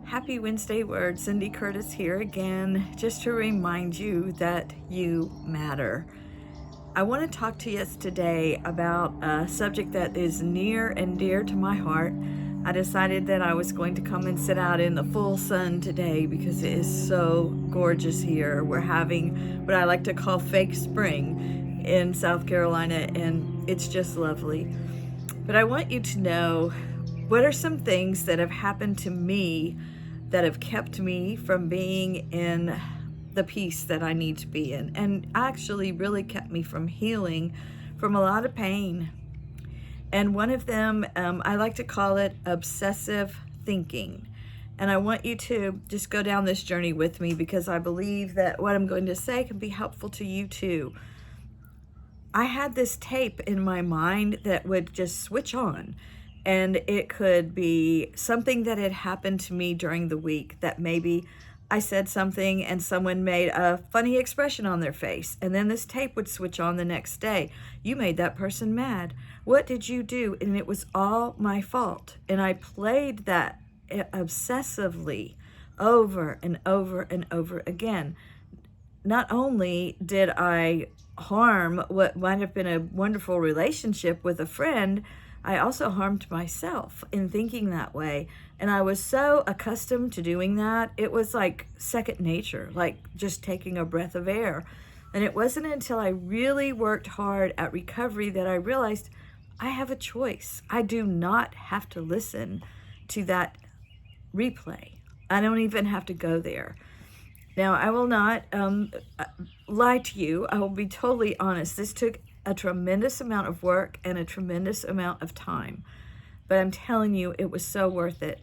Happy Wednesday Word. Cindy Curtis here again, just to remind you that you matter. I want to talk to you today about a subject that is near and dear to my heart. I decided that I was going to come and sit out in the full sun today because it is so gorgeous here. We're having what I like to call fake spring in South Carolina, and it's just lovely. But I want you to know, what are some things that have happened to me that have kept me from being in the peace that I need to be in, and actually really kept me from healing from a lot of pain. And one of them, I like to call it obsessive thinking. And I want you to just go down this journey with me, because I believe that what I'm going to say can be helpful to you too. I had this tape in my mind that would just switch on, and it could be something that had happened to me during the week, that maybe I said something and someone made a funny expression on their face, and then this tape would switch on the next day. You made that person mad. What did you do? And it was all my fault. And I played that obsessively over and over and over again. Not only did I harm what might have been a wonderful relationship with a friend, I also harmed myself in thinking that way. And I was so accustomed to doing that, it was like second nature, like just taking a breath of air. And it wasn't until I really worked hard at recovery that I realized I have a choice. I do not have to listen to that replay. I don't even have to go there. Now, I will not lie to you. I will be totally honest. This took a tremendous amount of work and a tremendous amount of time. But I'm telling you, it was so worth it.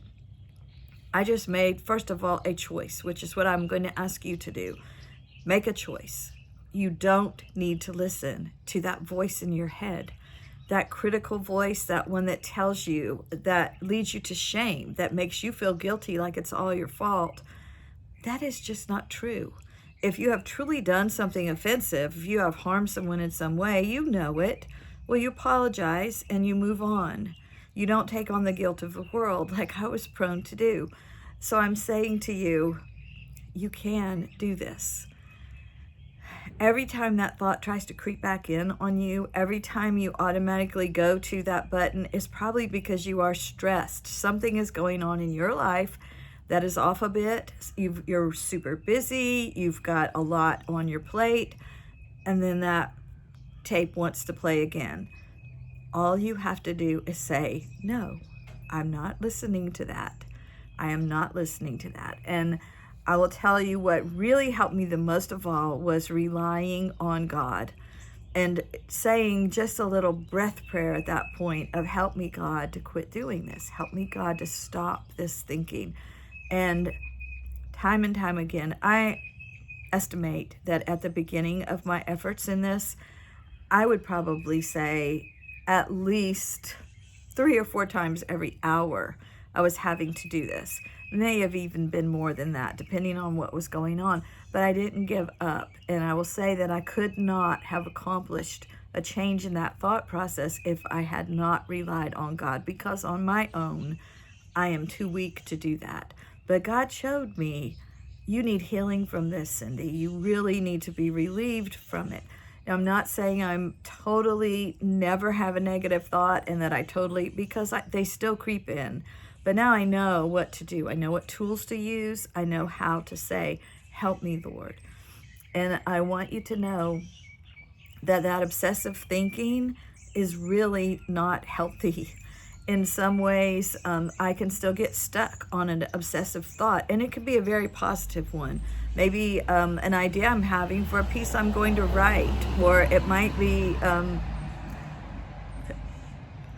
I just made, first of all, a choice, which is what I'm going to ask you to do. Make a choice. You don't need to listen to that voice in your head, that critical voice, that one that tells you, that leads you to shame, that makes you feel guilty like it's all your fault. That is just not true. If you have truly done something offensive, if you have harmed someone in some way, you know it. Well, you apologize and you move on. You don't take on the guilt of the world like I was prone to do. So I'm saying to you, you can do this. Every time that thought tries to creep back in on you, every time you automatically go to that button, is probably because you are stressed. Something is going on in your life that is off a bit. You're super busy, you've got a lot on your plate, and then that tape wants to play again. All you have to do is say, no, I'm not listening to that. I am not listening to that. And I will tell you, what really helped me the most of all was relying on God and saying just a little breath prayer at that point of, help me, God, to quit doing this. Help me, God, to stop this thinking. And time again, I estimate that at the beginning of my efforts in this, I would probably say at least 3 or 4 times every hour I was having to do this. It may have even been more than that, depending on what was going on. But I didn't give up. And I will say that I could not have accomplished a change in that thought process if I had not relied on God, because on my own, I am too weak to do that. But God showed me, you need healing from this, Cindy. You really need to be relieved from it. Now, I'm not saying I'm totally never have a negative thought and that I totally, because they still creep in. But now I know what to do. I know what tools to use. I know how to say, help me, Lord. And I want you to know that that obsessive thinking is really not healthy. In some ways, I can still get stuck on an obsessive thought, and it could be a very positive one. Maybe an idea I'm having for a piece I'm going to write, or it might be,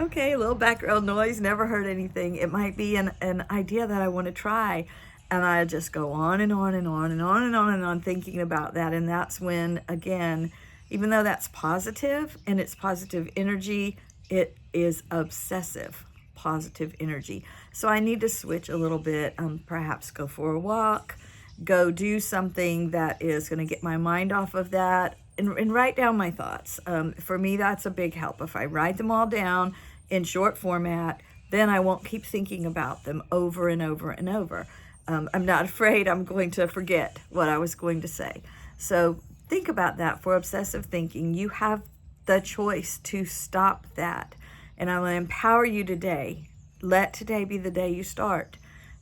okay, a little background noise, never heard anything. It might be an idea that I want to try, and I just go on and on and on and on and on and on thinking about that. And that's when, again, even though that's positive and it's positive energy, it is obsessive positive energy. So I need to switch a little bit, perhaps go for a walk, go do something that is going to get my mind off of that, and write down my thoughts. For me, that's a big help. If I write them all down in short format, then I won't keep thinking about them over and over and over. I'm not afraid I'm going to forget what I was going to say. So think about that for obsessive thinking. You have the choice to stop that. And I want to empower you today. Let today be the day you start.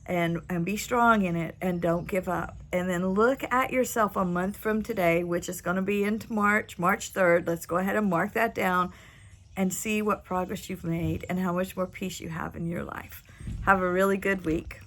And be strong in it, and don't give up. And then look at yourself a month from today, which is going to be into March 3rd. Let's go ahead and mark that down and see what progress you've made and how much more peace you have in your life. Have a really good week.